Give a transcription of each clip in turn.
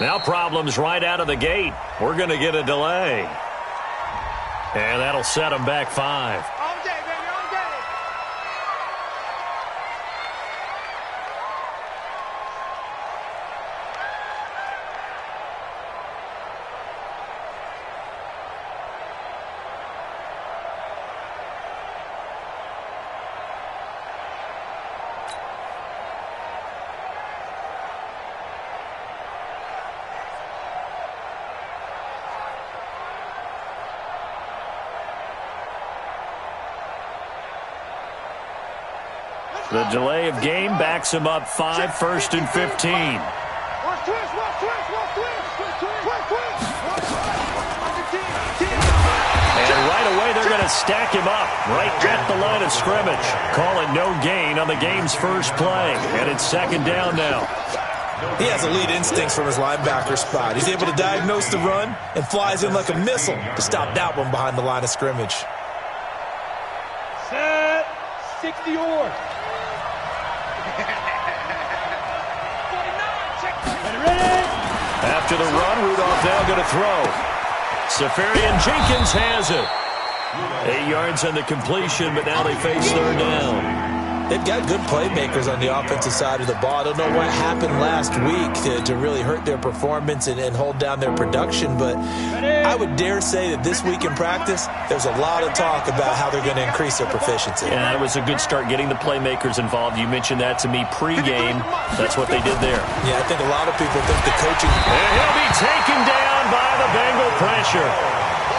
Now problems right out of the gate. We're going to get a delay. And that'll set them back 5. The delay of game backs him up 5, 1st and 15. And right away, they're going to stack him up right at the line of scrimmage. Call it no gain on the game's first play. And it's 2nd down now. He has elite instincts from his linebacker spot. He's able to diagnose the run and flies in like a missile to stop that one behind the line of scrimmage. Set 60-yard. After the run, Rudolph now going to throw. Safarian Jenkins has it. 8 yards on the completion, but now they face 3rd down. They've got good playmakers on the offensive side of the ball. I don't know what happened last week to really hurt their performance and hold down their production, but I would dare say that this week in practice, there's a lot of talk about how they're going to increase their proficiency. And that was a good start getting the playmakers involved. You mentioned that to me pregame. That's what they did there. Yeah, I think a lot of people think the coaching... And he'll be taken down by the Bengal pressure.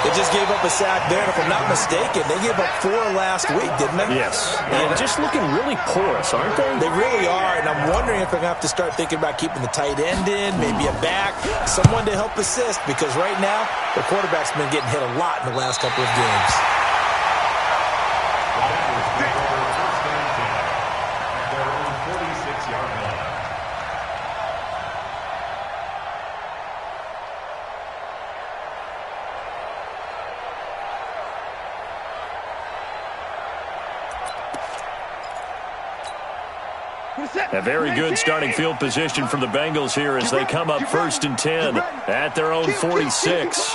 They just gave up a sack there, and if I'm not mistaken, they gave up 4 last week, didn't they? Yes. And just looking really porous, aren't they? They really are, and I'm wondering if they're going to have to start thinking about keeping the tight end in, maybe a back, someone to help assist, because right now, the quarterback's been getting hit a lot in the last couple of games. A very good starting field position from the Bengals here as they come up 1st and 10 at their own 46.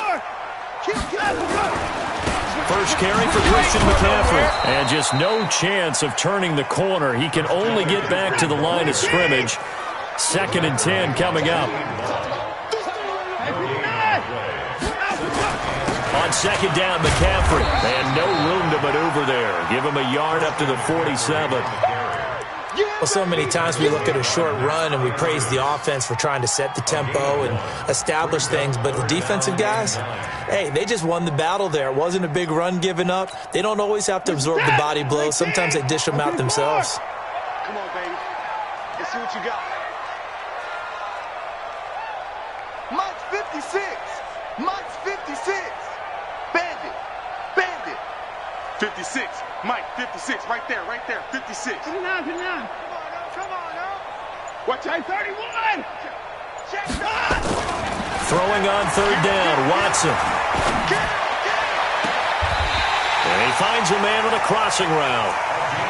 First carry for Christian McCaffrey. And just no chance of turning the corner. He can only get back to the line of scrimmage. 2nd and 10 coming up. On 2nd down, McCaffrey. And no room to maneuver there. Give him a yard up to the 47. Well, so many times we look at a short run and we praise the offense for trying to set the tempo and establish things, but the defensive guys, hey, they just won the battle there. It wasn't a big run given up. They don't always have to absorb the body blows. Sometimes they dish them out themselves. Come on, baby. Let's see what you got. Mike's 56. Mike's 56. Bandit. Bandit. 56. Mike, 56. Right there, 56. 59. Come on, now. Watch out, 31. Check that. Throwing on 3rd down, Watson. And he finds a man on a crossing route.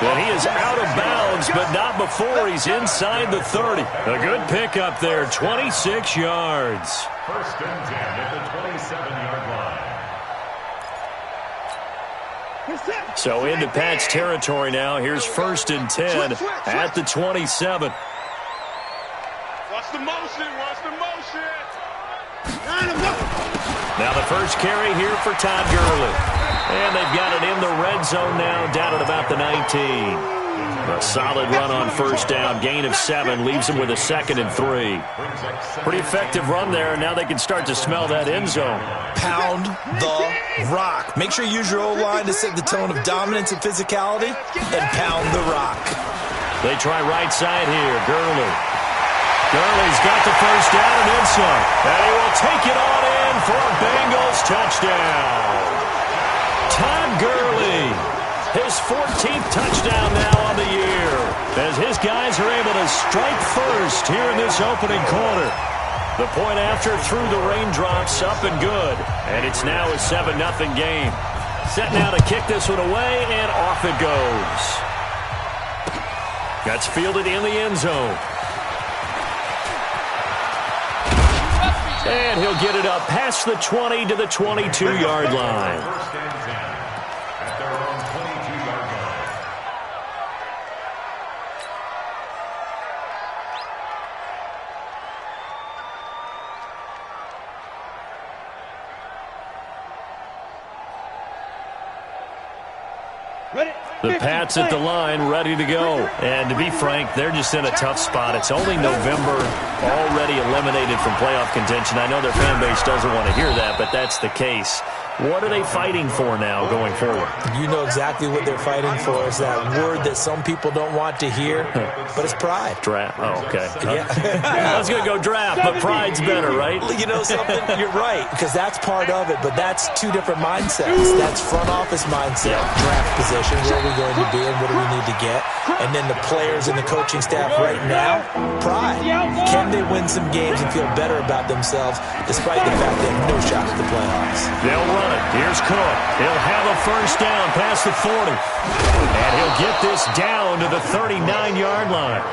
Well, he is out of bounds, but not before he's inside the 30. A good pickup there, 26 yards. 1st and 10 at the 27-yard line. So into Pat's territory now. Here's 1st and 10 at the 27. Watch the motion. Now the first carry here for Todd Gurley. And they've got it in the red zone now, down at about the 19. A solid run on 1st down. Gain of 7 leaves them with a 2nd and 3. Pretty effective run there. Now they can start to smell that end zone. Pound the rock. Make sure you use your O-line to set the tone of dominance and physicality, and pound the rock. They try right side here. Gurley's got the 1st down and then some. And he will take it on in for a Bengals touchdown. Todd Gurley, his 14th touchdown now on the year, as his guys are able to strike first here in this opening quarter. The point after through the raindrops, up and good. And it's now a 7-0 game. Set now to kick this one away, and off it goes. That's fielded in the end zone. And he'll get it up past the 20 to the 22-yard line. First and 10 at their own 22-yard line. The Pats at the line, ready to go. And to be frank, they're just in a tough spot. It's only November, already eliminated from playoff contention. I know their fan base doesn't want to hear that, but that's the case. What are they fighting for now going forward? You know exactly what they're fighting for. Is that word that some people don't want to hear, but it's pride. Draft. Oh, okay. Yeah. I was going to go draft, but pride's better, right? You know something? You're right, because that's part of it, but that's two different mindsets. That's front office mindset, draft position, where are we going to be and what do we need to get? And then the players and the coaching staff right now, pride. Can they win some games and feel better about themselves despite the fact they have no shot at the playoffs? They'll run it. Here's Cook. He'll have a first down past the 40. And he'll get this down to the 39-yard line.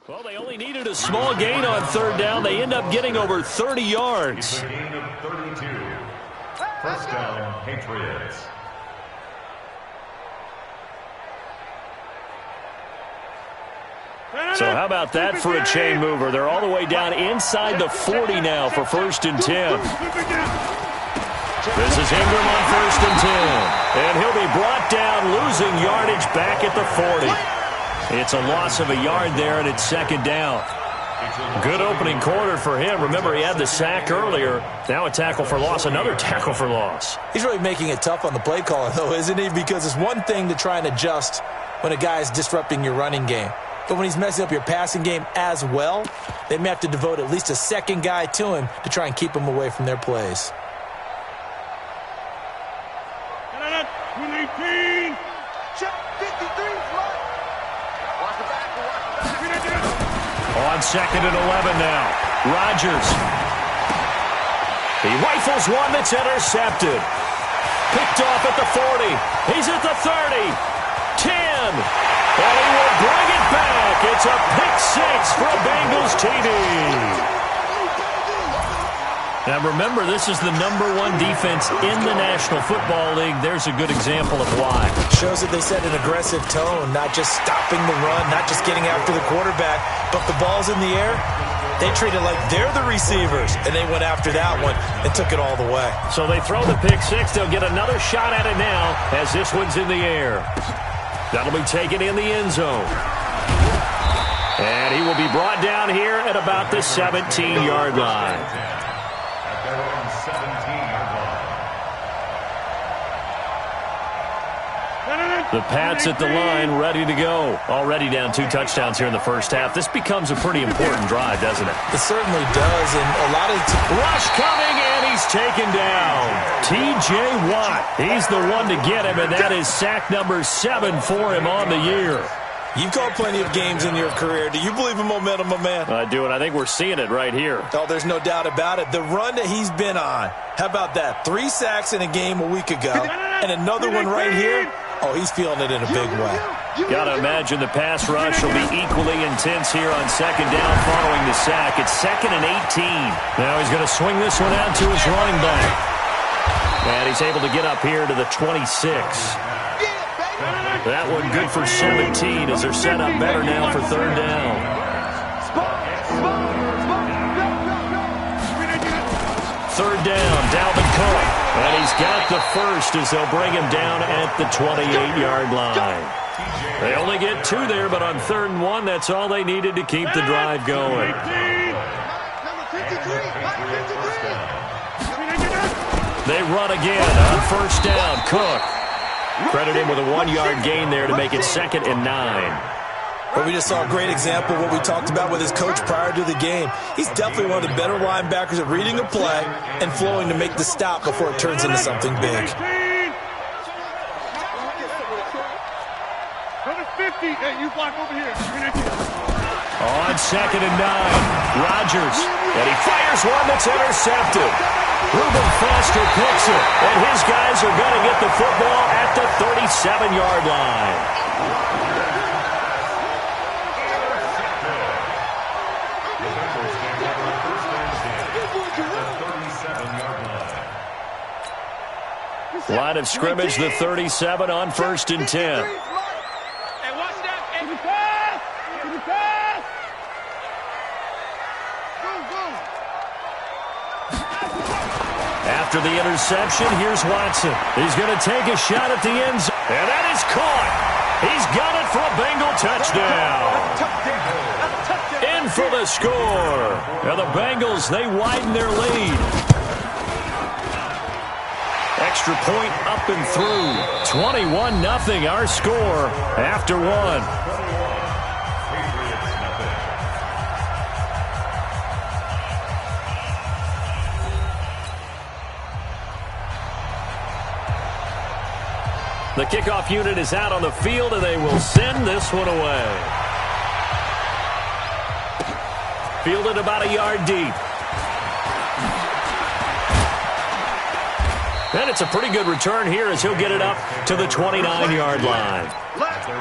Well, they only needed a small gain on third down. They end up getting over 30 yards. It's a gain of 32. First down, Patriots. So how about that for a chain mover? They're all the way down inside the 40 now for first and 10. This is Ingram on first and 10. And he'll be brought down, losing yardage back at the 40. It's a loss of a yard there, and it's second down. Good opening quarter for him. Remember, he had the sack earlier. Now a tackle for loss, another tackle for loss. He's really making it tough on the play caller, though, isn't he? Because it's one thing to try and adjust when a guy is disrupting your running game. But when he's messing up your passing game as well, they may have to devote at least a second guy to him to try and keep him away from their plays. 118. Check 53. On second and 11 now. Rodgers. He rifles one that's intercepted. Picked off at the 40. He's at the 30. 10. And he will bring it back. It's a pick six for a Bengals TD. Now remember, this is the #1 defense in the National Football League. There's a good example of why. Shows that they set an aggressive tone, not just stopping the run, not just getting after the quarterback, but the ball's in the air. They treat it like they're the receivers, and they went after that one and took it all the way. So they throw the pick six. They'll get another shot at it now as this one's in the air. That'll be taken in the end zone. And he will be brought down here at about the 17-yard line. At their own 17-yard line. The Pats at the line, ready to go. Already down 2 touchdowns here in the first half. This becomes a pretty important drive, doesn't it? It certainly does, and a lot of rush coming, and he's taken down. T.J. Watt, he's the one to get him, and that is sack number 7 for him on the year. You've called plenty of games in your career. Do you believe in momentum, my man? I do, and I think we're seeing it right here. Oh, there's no doubt about it. The run that he's been on, how about that? 3 sacks in a game a week ago, and another one right here. Oh, he's feeling it in a big way. Got to imagine the pass rush will be equally intense here on second down following the sack. It's 2nd and 18. Now he's going to swing this one out to his running back. And he's able to get up here to the 26. That one good for 17 as they're set up better now for third down. Third down, Dalvin Cook. And he's got the first as they'll bring him down at the 28-yard line. They only get 2 there, but on 3rd and 1, that's all they needed to keep the drive going. They run again on first down. Cook. Credit him with a 1-yard gain there to make it 2nd and 9. Well, we just saw a great example of what we talked about with his coach prior to the game. He's definitely one of the better linebackers at reading a play and flowing to make the stop before it turns into something big. Number 50. Hey, you block over here. On 2nd and 9, Rodgers. And he fires one that's intercepted. Reuben Foster picks it. And his guys are going to get the football at the 37-yard line. Line of scrimmage, the 37 on 1st and 10. Hey, watch that. To the pass. To the pass. Go. After the interception, here's Watson. He's going to take a shot at the end zone. And that is caught. He's got it for a Bengal touchdown. In for the score. And the Bengals, they widen their lead. Extra point up and through. 21-0 our score after one. The kickoff unit is out on the field, and they will send this one away. Fielded about a yard deep. And it's a pretty good return here as he'll get it up to the 29-yard line. Let's go.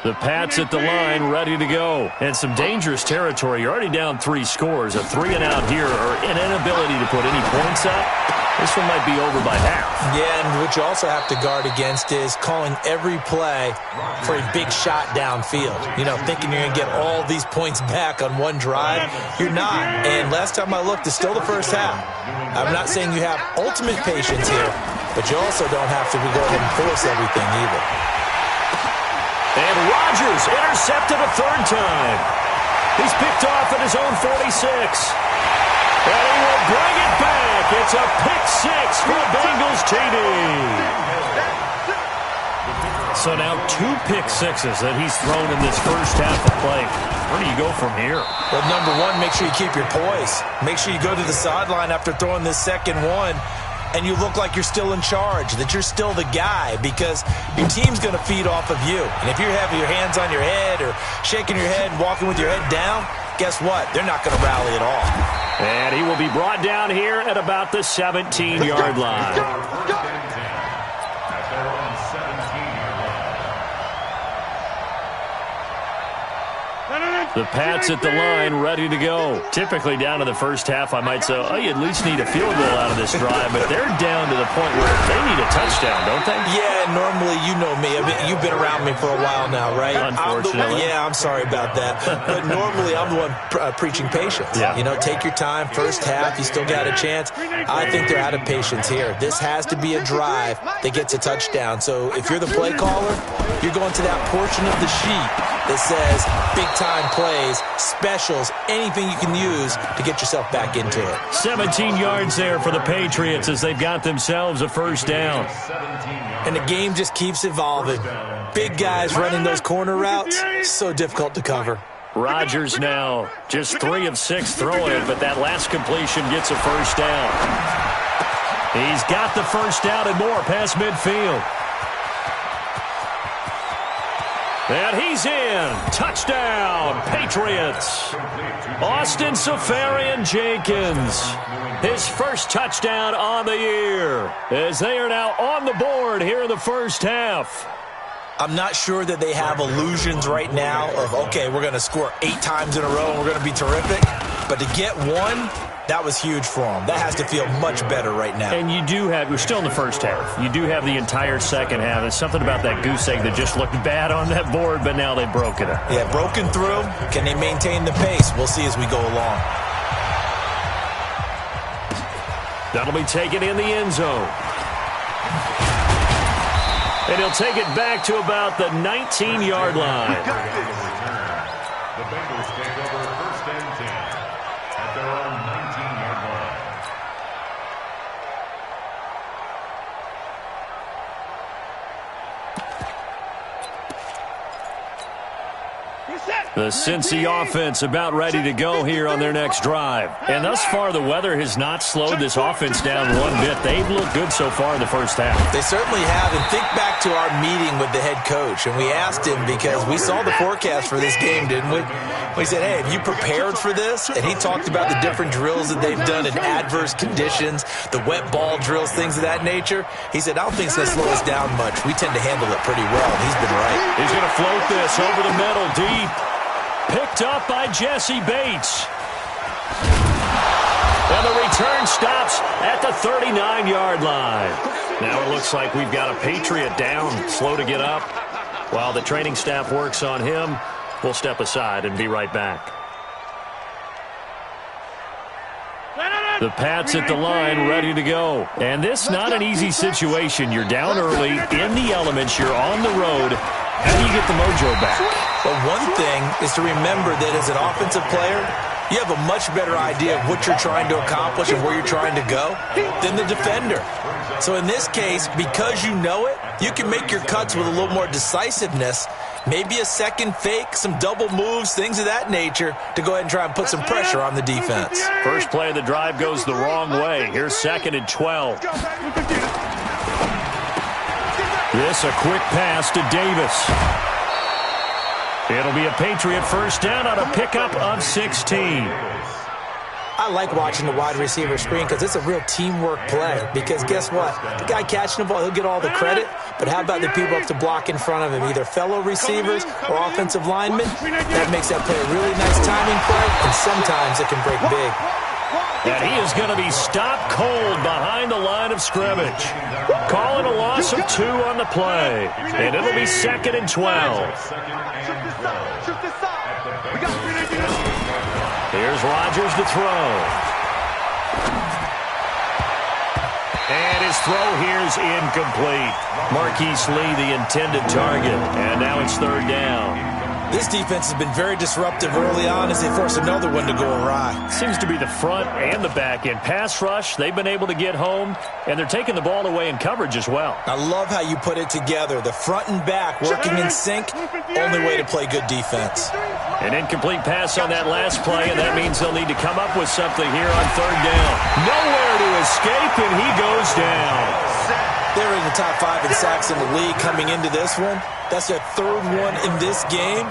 The Pats at the line, ready to go. And some dangerous territory. You're already down 3 scores. A 3-and-out here, or an inability to put any points up. This one might be over by half. Yeah, and what you also have to guard against is calling every play for a big shot downfield. You know, thinking you're going to get all these points back on one drive. You're not. And last time I looked, it's still the first half. I'm not saying you have ultimate patience here, but you also don't have to go ahead and force everything either. And Rodgers intercepted a 3rd time. He's picked off at his own 46. And he will bring it back. It's a pick 6 for the Bengals TD. So now 2 pick sixes that he's thrown in this first half of play. Where do you go from here? Well, number one, make sure you keep your poise. Make sure you go to the sideline after throwing this second one, and you look like you're still in charge, that you're still the guy, because your team's going to feed off of you. And if you're having your hands on your head or shaking your head and walking with your head down, guess what? They're not going to rally at all. And he will be brought down here at about the 17-yard line. The Pats at the line, ready to go. Typically down to the first half, I might say, oh, you at least need a field goal out of this drive, but they're down to the point where they need a touchdown, don't they? Yeah, normally, you know me. You've been around me for a while now, right? Unfortunately. I'm sorry about that. But normally, I'm the one preaching patience. Yeah. You know, take your time. First half, you still got a chance. I think they're out of patience here. This has to be a drive that gets a touchdown. So if you're the play caller, you're going to that portion of the sheet that says big-time plays, specials, anything you can use to get yourself back into it. 17 yards there for the Patriots as they've got themselves a first down. And the game just keeps evolving. Big guys running those corner routes, so difficult to cover. Rodgers now just 3 of 6 throwing, but that last completion gets a first down. He's got the first down and more past midfield. And he's in. Touchdown, Patriots. Austin Seferian-Jenkins. His first touchdown on the year as they are now on the board here in the first half. I'm not sure that they have illusions right now of, okay, we're going to score 8 times in a row and we're going to be terrific. But to get one, that was huge for them. That has to feel much better right now. And you do have, we're still in the first half. You do have the entire second half. There's something about that goose egg that just looked bad on that board, but now they've broken it. Yeah, broken through. Can they maintain the pace? We'll see as we go along. That'll be taken in the end zone. And he'll take it back to about the 19-yard line. The Bengals take over first and 10 at their own 19-yard line. The The Cincy offense about ready to go here on their next drive. And thus far, the weather has not slowed this offense down one bit. They've looked good so far in the first half. They certainly have. And think back to our meeting with the head coach. And we asked him, because we saw the forecast for this game, didn't we? We said, hey, have you prepared for this? And he talked about the different drills that they've done in adverse conditions, the wet ball drills, things of that nature. He said, I don't think it's going to slow us down much. We tend to handle it pretty well, and he's been right. He's going to float this over the middle, deep. Picked up by Jesse Bates. And the return stops at the 39-yard line. Now it looks like we've got a Patriot down, slow to get up. While the training staff works on him, we'll step aside and be right back. The Pats at the line, ready to go. And this not an easy situation. You're down early, in the elements, you're on the road. How do you get the mojo back? Well, one thing is to remember that as an offensive player, you have a much better idea of what you're trying to accomplish and where you're trying to go than the defender. So in this case, because you know it, you can make your cuts with a little more decisiveness, maybe a second fake, some double moves, things of that nature, to go ahead and try and put some pressure on the defense. First play of the drive goes the wrong way. Here's 2nd and 12. This a quick pass to Davis. It'll be a Patriot first down on a pickup of 16. I like watching the wide receiver screen because it's a real teamwork play. Because guess what? The guy catching the ball, he'll get all the credit. But how about the people up to block in front of him, either fellow receivers or offensive linemen? That makes that play a really nice timing play, and sometimes it can break big. And he is going to be stopped cold behind the line of scrimmage. Calling a loss of 2 on the play. And it'll be 2nd and 12. Here's Rodgers to throw. And his throw here's incomplete. Marquise Lee, the intended target. And now it's 3rd down. This defense has been very disruptive early on as they force another one to go awry. Seems to be the front and the back end. Pass rush, they've been able to get home, and they're taking the ball away in coverage as well. I love how you put it together. The front and back working in sync, only way to play good defense. An incomplete pass on that last play, and that means they'll need to come up with something here on 3rd down. Nowhere to escape, and he goes down. They're in the top 5 in sacks in the league coming into this one. That's their 3rd one in this game.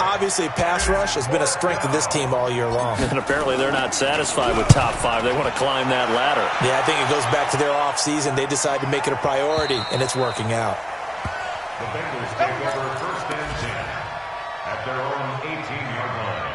Obviously, pass rush has been a strength of this team all year long. And apparently they're not satisfied with top 5. They want to climb that ladder. Yeah, I think it goes back to their offseason. They decided to make it a priority, and it's working out. The Bengals take over 1st and 10 at their own 18-yard line.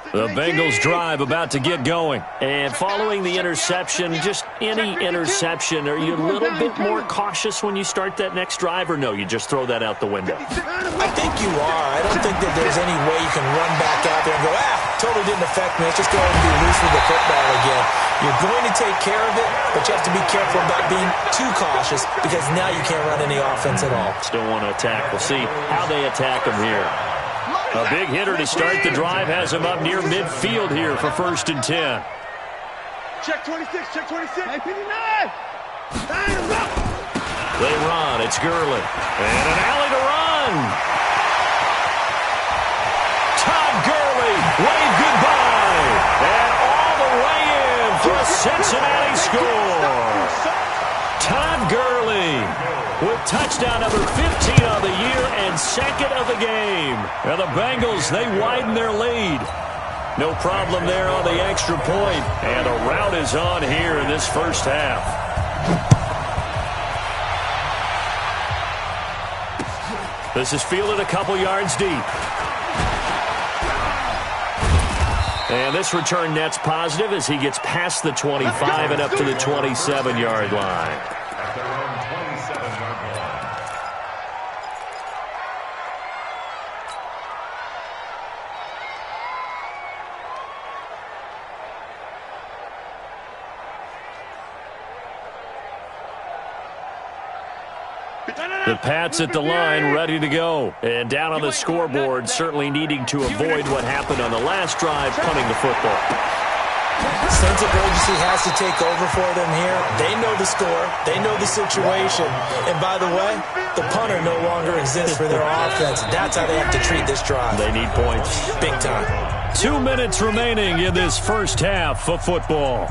The Bengals drive about to get going. And following the interception, just any interception, are you a little bit more cautious when you start that next drive, or no, you just throw that out the window? I think you are. I don't think that there's any way you can run back out there and go, totally didn't affect me. Let's just go ahead and be loose with the football again. You're going to take care of it, but you have to be careful about being too cautious because now you can't run any offense at all. Still want to attack. We'll see how they attack them here. A big hitter to start the drive has him up near midfield here for 1st and 10. Check 26, check 26. 59. They run. It's Gurley. And an alley to run. Todd Gurley, wave goodbye. And all the way in for a Cincinnati score. Todd Gurley with touchdown number 15 of the year and 2nd of the game. And the Bengals, they widen their lead. No problem there on the extra point. And a rout is on here in this first half. This is fielded a couple yards deep. And this return net's positive as he gets past the 25 and up to the 27-yard line. At their own 27-yard line. The Pats at the line, ready to go. And down on the scoreboard, certainly needing to avoid what happened on the last drive, punting the football. Sense of urgency has to take over for them here. They know the score. They know the situation. And by the way, the punter no longer exists for their offense. That's how they have to treat this drive. They need points. Big time. 2 minutes remaining in this first half of football.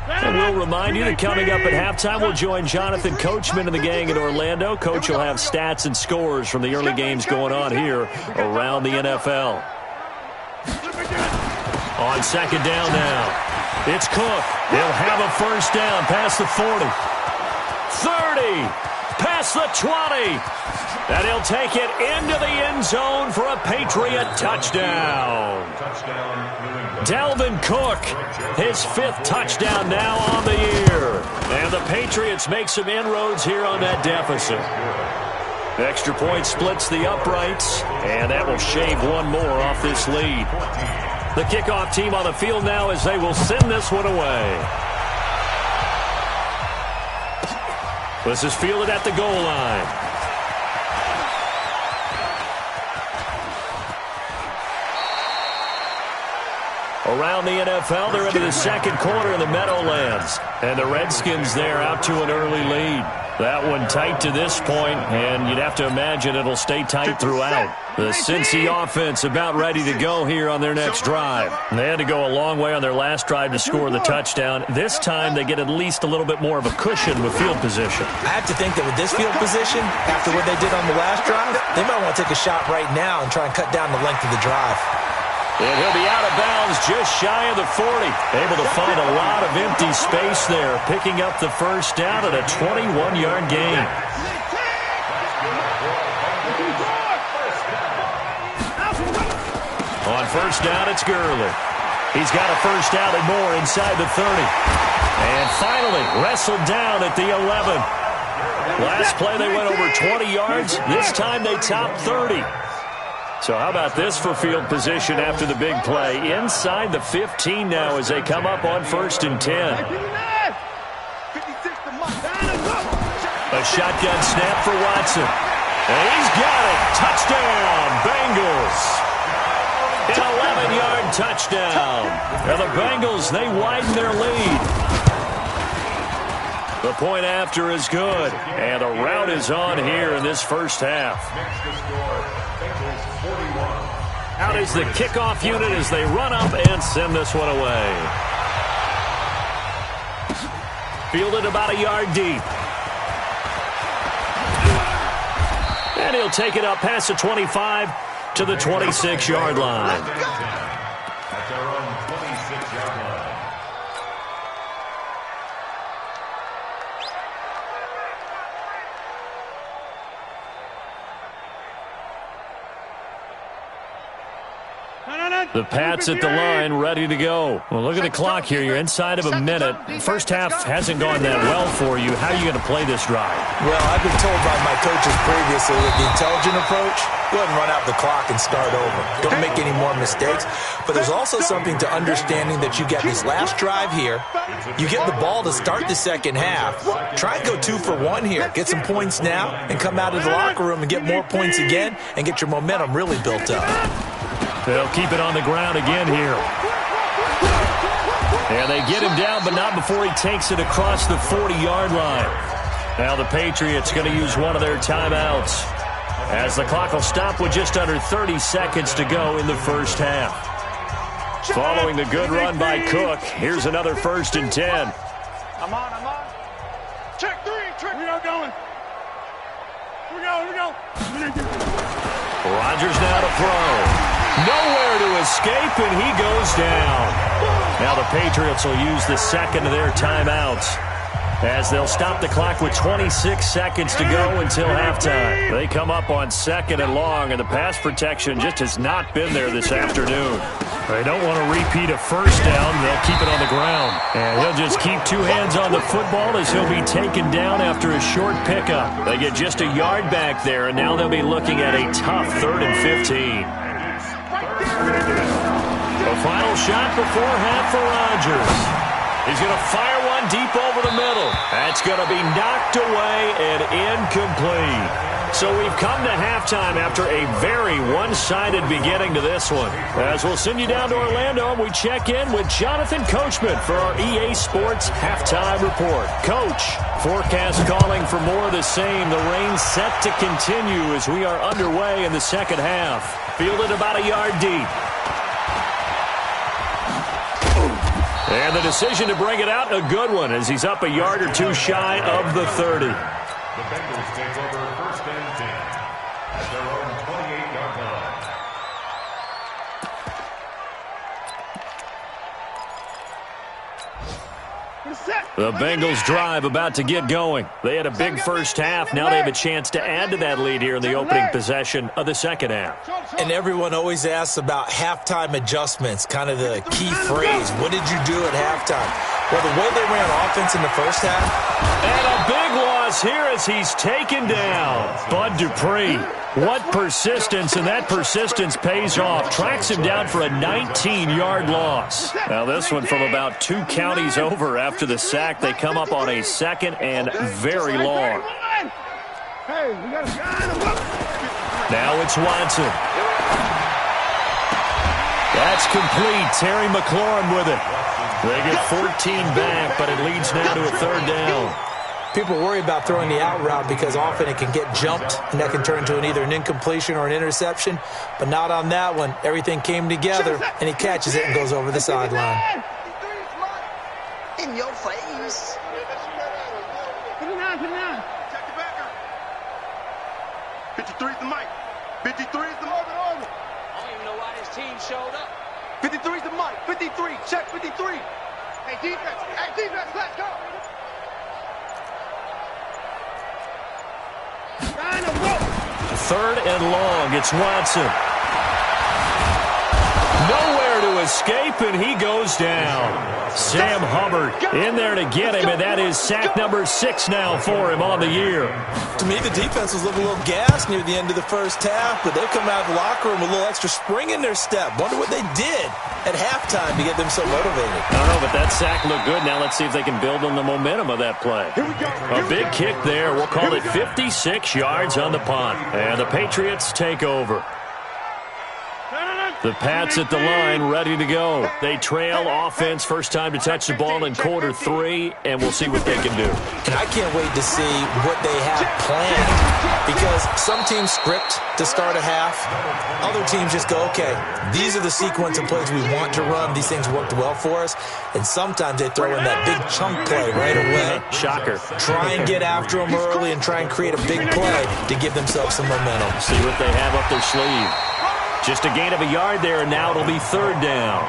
And we'll remind you that coming up at halftime, we'll join Jonathan Coachman and the gang in Orlando. Coach will have stats and scores from the early games going on here around the NFL. On second down now, it's Cook. He'll have a first down past the 40. 30, past the 20. And he'll take it into the end zone for a Patriot touchdown. Dalvin Cook, his 5th touchdown now on the year. And the Patriots make some inroads here on that deficit. Extra point splits the uprights, and that will shave one more off this lead. The kickoff team on the field now as they will send this one away. This is fielded at the goal line. Around the NFL, they're into the second quarter in the Meadowlands. And the Redskins there out to an early lead. That one tight to this point, and you'd have to imagine it'll stay tight throughout. The Cincy offense about ready to go here on their next drive. They had to go a long way on their last drive to score the touchdown. This time they get at least a little bit more of a cushion with field position. I have to think that with this field position, after what they did on the last drive, they might want to take a shot right now and try and cut down the length of the drive. And he'll be out of bounds just shy of the 40. Able to find a lot of empty space there, picking up the first down at a 21-yard gain. On first down, it's Gurley. He's got a first down and more inside the 30. And finally, wrestled down at the 11. Last play, they went over 20 yards. This time, they topped 30. So how about this for field position after the big play? Inside the 15 now as they come up on 1st and 10. A shotgun snap for Watson. And he's got it. Touchdown, Bengals. An 11-yard touchdown. And the Bengals, they widen their lead. The point after is good. And the rout is on here in this first half. Out is the kickoff unit as they run up and send this one away. Fielded about a yard deep. And he'll take it up past the 25 to the 26-yard line. At their own 26-yard line. The Pats at the line, ready to go. Well, look at the clock here. You're inside of a minute. First half hasn't gone that well for you. How are you going to play this drive? Well, I've been told by my coaches previously that the intelligent approach, go ahead and run out the clock and start over. Don't make any more mistakes. But there's also something to understanding that you get this last drive here. You get the ball to start the second half. Try and go 2 for 1 here. Get some points now and come out of the locker room and get more points again and get your momentum really built up. They'll keep it on the ground again here. And they get him down, but not before he takes it across the 40-yard line. Now the Patriots going to use one of their timeouts, as the clock will stop with just under 30 seconds to go in the first half. Following the good run by Cook, here's another 1st and 10. I'm on. Check 3. We are going. Here we go. Rodgers now to throw. Nowhere to escape, and he goes down. Now the Patriots will use the second of their timeouts, as they'll stop the clock with 26 seconds to go until halftime. They come up on 2nd and long, and the pass protection just has not been there this afternoon. They don't want to repeat a first down. They'll keep it on the ground. And he'll just keep 2 hands on the football as he'll be taken down after a short pickup. They get just a yard back there, and now they'll be looking at a tough 3rd and 15. A final shot before half for Rodgers. He's going to fire one one deep over the middle. That's going to be knocked away and incomplete. So we've come to halftime after a very one-sided beginning to this one. As we'll send you down to Orlando, and we check in with Jonathan Coachman for our EA Sports Halftime Report. Coach, forecast calling for more of the same. The rain set to continue as we are underway in the second half. Fielded about a yard deep. And the decision to bring it out, a good one, as he's up a yard or two shy of the 30. The Bengals take over first and 10 at their own 28-yard line. The Bengals drive about to get going. They had a big first half. Now they have a chance to add to that lead here in the opening possession of the second half. And everyone always asks about halftime adjustments, kind of the key phrase. What did you do at halftime? Well, the way they ran offense in the first half. And a big loss here as he's taken down. Bud Dupree. What persistence, and that persistence pays off. Tracks him down for a 19-yard loss. Now this one from about 2 counties over after the sack. They come up on a second and very long. Now it's Watson. That's complete. Terry McLaurin with it. They get 14 back, but it leads now to a third down. People worry about throwing the out route because often it can get jumped, and that can turn into either an incompletion or an interception. But not on that one. Everything came together, and he catches it and goes over the sideline. In your face. 59. Check the backer. 53 is the mic. 53 is the mic. I don't even know why this team showed up. 53 is the mic. 53. Check 53. Hey, defense. Let's go. Third and long. It's Watson. Nowhere to escape, and he goes down. Sam Hubbard in there to get him, and that is sack number 6 now for him on the year. To me, the defense was looking a little gassed near the end of the first half, but they come out of the locker room with a little extra spring in their step. Wonder what they did at halftime to get them so motivated. I don't know, but that sack looked good. Now let's see if they can build on the momentum of that play. A big kick there. We'll call it 56 yards on the punt. And the Patriots take over. The Pats at the line, ready to go. They trail offense, first time to touch the ball in quarter 3, and we'll see what they can do. And I can't wait to see what they have planned, because some teams script to start a half. Other teams just go, okay, these are the sequence of plays we want to run. These things worked well for us. And sometimes they throw in that big chunk play right away. Shocker. Try and get after them early and try and create a big play to give themselves some momentum. See what they have up their sleeve. Just a gain of a yard there, and now it'll be third down.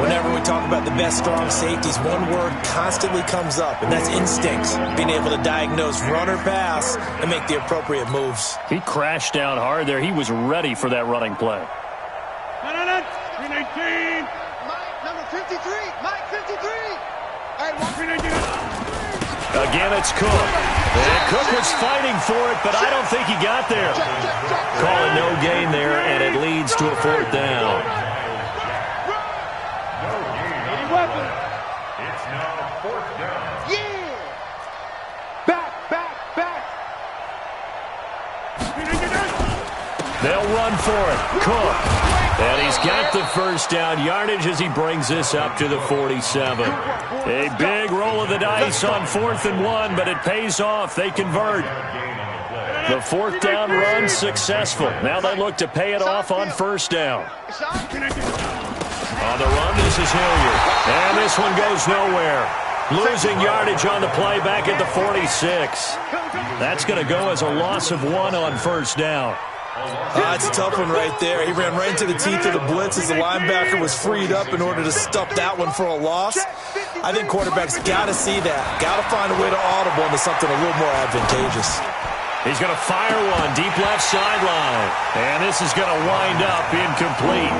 Whenever we talk about the best strong safeties, one word constantly comes up, and that's instinct. Being able to diagnose run or pass and make the appropriate moves. He crashed down hard there. He was ready for that running play. 319. Mike, number 53. Mike, 53. Again, it's Cook. And Cook was fighting for it, but I don't think he got there. Call it no gain there, and it leads to a fourth down. No gain. It's now fourth down. Yeah. Back. They'll run for it. Cook. And he's got the first down yardage as he brings this up to the 47. A big roll of the dice on 4th and 1, but it pays off. They convert. The fourth down run successful. Now they look to pay it off on first down. On the run, this is Hilliard. And this one goes nowhere. Losing yardage on the play back at the 46. That's going to go as a loss of 1 on first down. It's a tough one right there. He ran right into the teeth of the blitz as the linebacker was freed up in order to stop that one for a loss. I think quarterbacks got to see that. Got to find a way to audible into something a little more advantageous. He's going to fire one deep left sideline. And this is going to wind up incomplete.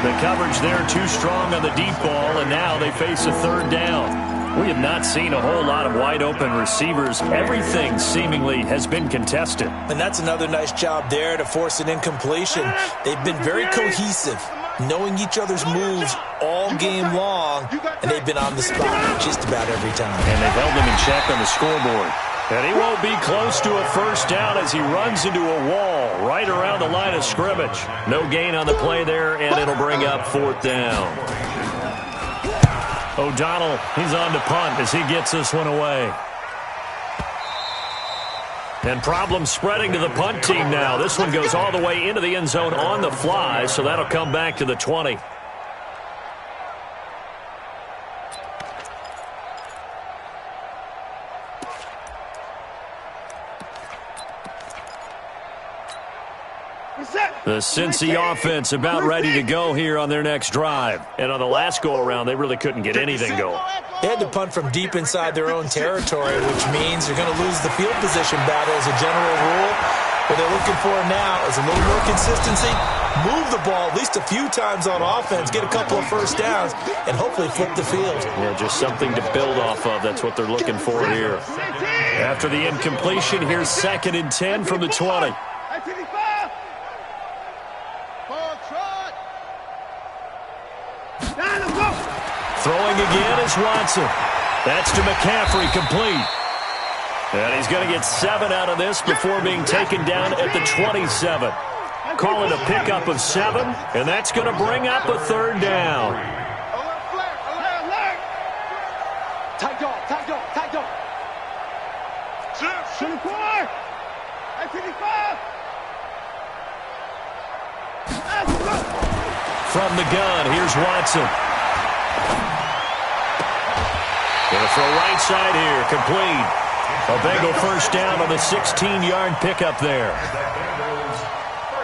The coverage there too strong on the deep ball, and now they face a third down. We have not seen a whole lot of wide-open receivers. Everything seemingly has been contested. And that's another nice job there to force an incompletion. They've been very cohesive. knowing each other's moves all game long, and they've been on the spot just about every time. And they've held them in check on the scoreboard. And he won't be close to a first down as he runs into a wall right around the line of scrimmage. No gain on the play there, and it'll bring up 4th down. O'Donnell, he's on to punt as he gets this one away. And problems spreading to the punt team now. This one goes all the way into the end zone on the fly, so that'll come back to the 20. The Cincy offense about ready to go here on their next drive. And on the last go-around, they really couldn't get anything going. They had to punt from deep inside their own territory, which means you're going to lose the field position battle as a general rule. What they're looking for now is a little more consistency, move the ball at least a few times on offense, get a couple of first downs, and hopefully flip the field. Yeah, just something to build off of. That's what they're looking for here. After the incompletion, here's 2nd and 10 from the 20. Throwing again is Watson. That's to McCaffrey, complete. And he's going to get 7 out of this before being taken down at the 27. Call it a pickup of 7, and that's going to bring up a 3rd down. Tight dog, tight dog, tight dog. 24. 55. From the gun, here's Watson. Going to throw right side here, complete. A Bengal first down on the 16-yard pickup there.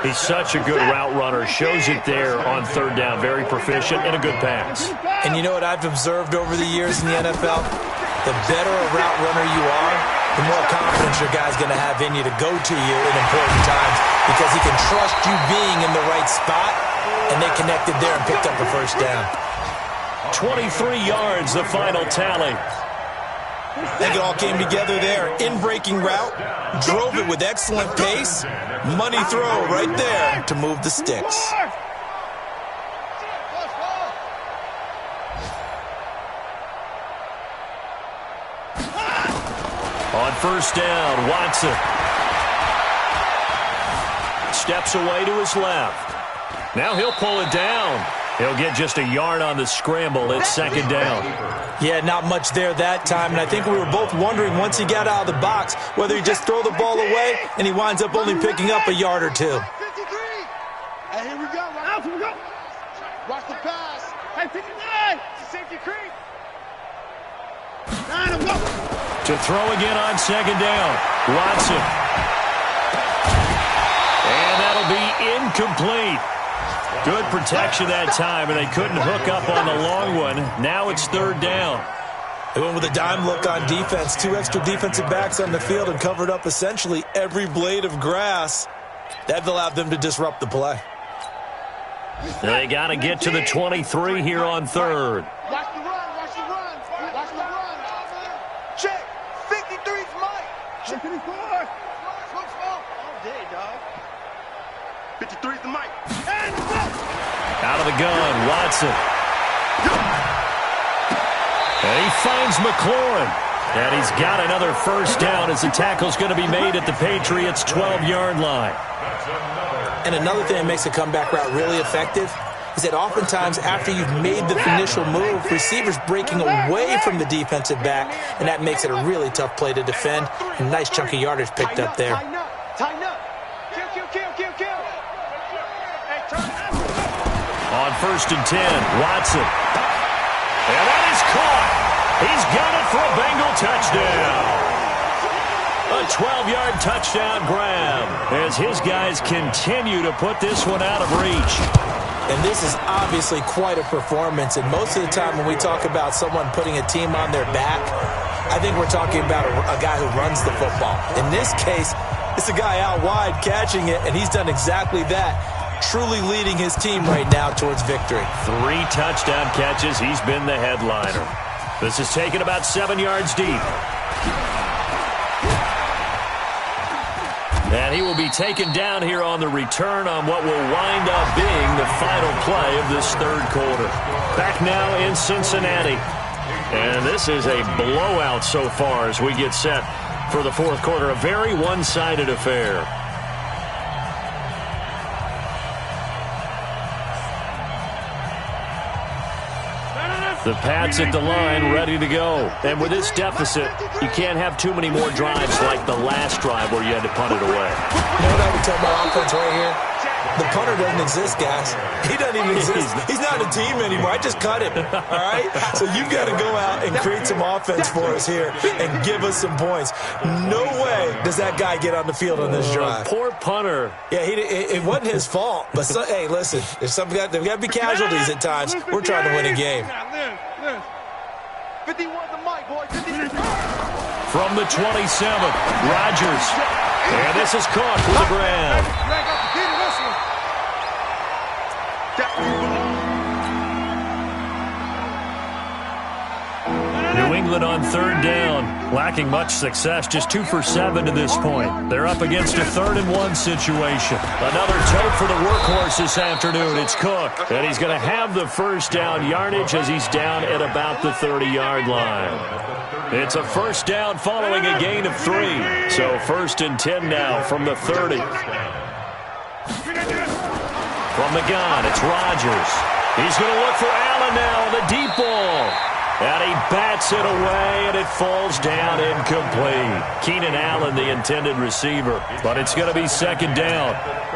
He's such a good route runner. Shows it there on 3rd down. Very proficient and a good pass. And you know what I've observed over the years in the NFL? The better a route runner you are, the more confidence your guy's going to have in you to go to you in important times because he can trust you being in the right spot, and they connected there and picked up the first down. 23 yards, the final tally. I think it all came together there. In-breaking route, drove it with excellent pace. Money throw right there to move the sticks. On first down, Watson steps away to his left. Now he'll pull it down. He'll get just a yard on the scramble. It's 2nd down. Yeah, not much there that time, and I think we were both wondering once he got out of the box whether he just throw the ball away and he winds up only picking up a yard or 2. 53. Hey, here we go. Out, here we go. Watch the pass. Hey, 59. Safety creep. 9 go. To throw again on 2nd down. Watson. And that'll be incomplete. Good protection that time, and they couldn't hook up on the long one. Now it's 3rd down. They went with a dime look on defense. 2 extra defensive backs on the field and covered up essentially every blade of grass. That allowed them to disrupt the play. They got to get to the 23 here on 3rd. Watch the run, watch the run. Watch the run. Check. 53's Mike. 54. All day, dog. 53's the mic. Out of the gun, Watson. And he finds McLaurin. And he's got another first down as the tackle's going to be made at the Patriots' 12-yard line. And another thing that makes a comeback route really effective is that oftentimes after you've made the initial move, receivers breaking away from the defensive back, and that makes it a really tough play to defend. A nice chunk of yardage picked up there. Tighten up. Kill. Hey, turn up. On 1st and 10, Watson. And that is caught. He's got it for a Bengal touchdown. A 12-yard touchdown grab as his guys continue to put this one out of reach. And this is obviously quite a performance. And most of the time when we talk about someone putting a team on their back, I think we're talking about a guy who runs the football. In this case, it's a guy out wide catching it, and he's done exactly that, truly leading his team right now towards victory. 3 touchdown catches. He's been the headliner. This is taken about 7 yards deep. And he will be taken down here on the return on what will wind up being the final play of this third quarter. Back now in Cincinnati. And this is a blowout so far as we get set for the fourth quarter. A very one-sided affair. The Pats at the line, ready to go. And with this deficit, you can't have too many more drives like the last drive where you had to punt it away. You know what I would tell my offense right here? The punter doesn't exist, guys. He doesn't even exist. He's not a team anymore. I just cut him, all right? So you've got to go out and create some offense for us here and give us some points. No way does that guy get on the field on this drive. Poor punter. Yeah, it wasn't his fault. But, hey, listen, there's got to be casualties at times. We're trying to win a game. 51 the mic, boy. 50. From the 27th, Rodgers. And this is caught for the grab. New England on third down, lacking much success, just 2 for 7 to this point. They're up against a 3rd-and-1 situation. Another tote for the workhorse this afternoon. It's Cook, and he's going to have the first down yardage as he's down at about the 30-yard line. It's a first down following a gain of 3. So 1st and 10 now from the 30. From the gun, it's Rodgers. He's going to look for Allen now on the deep ball. And he bats it away, and it falls down incomplete. Keenan Allen, the intended receiver. But it's going to be 2nd down.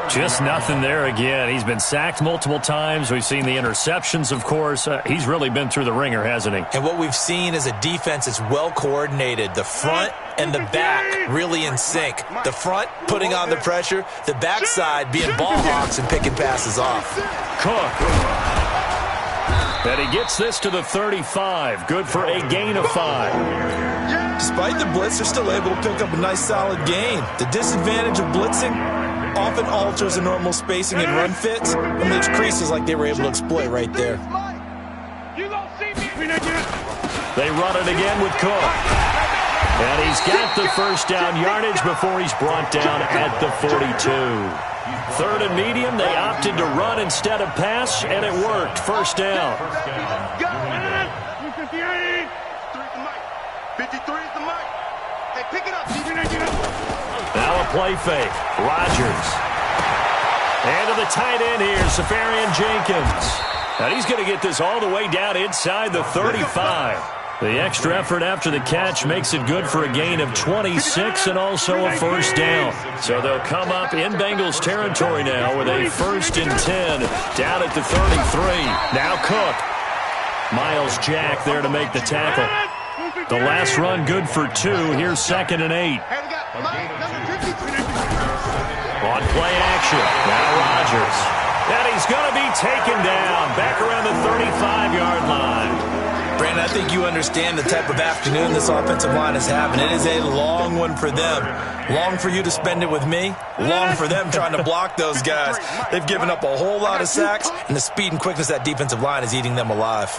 Just nothing there again. He's been sacked multiple times. We've seen the interceptions, of course. He's really been through the ringer, hasn't he? And what we've seen is a defense that's well-coordinated. The front and the back really in sync. The front putting on the pressure. The backside being ball hawks and picking passes off. Cook. And he gets this to the 35. Good for a gain of 5. Despite the blitz, they're still able to pick up a nice, solid gain. The disadvantage of blitzing often alters the normal spacing and run fits and leaves creases like they were able to exploit right there. They run it again with Cook. And he's got the first down yardage before he's brought down at the 42. 3rd and medium, they opted to run instead of pass, and it worked. First down. 53 is the mic. Hey, pick it up. Now a play fake. Rodgers. And to the tight end here, Safarian Jenkins. And he's going to get this all the way down inside the 35. The extra effort after the catch makes it good for a gain of 26 and also a first down. So they'll come up in Bengals territory now with a 1st and 10 down at the 33. Now Cook. Miles Jack there to make the tackle. The last run good for 2. Here's 2nd and 8. On play action. Now Rodgers. And he's going to be taken down back around the 35-yard line. Brandon, I think you understand the type of afternoon this offensive line is having. It is a long one for them. Long for you to spend it with me. Long for them trying to block those guys. They've given up a whole lot of sacks, and the speed and quickness of that defensive line is eating them alive.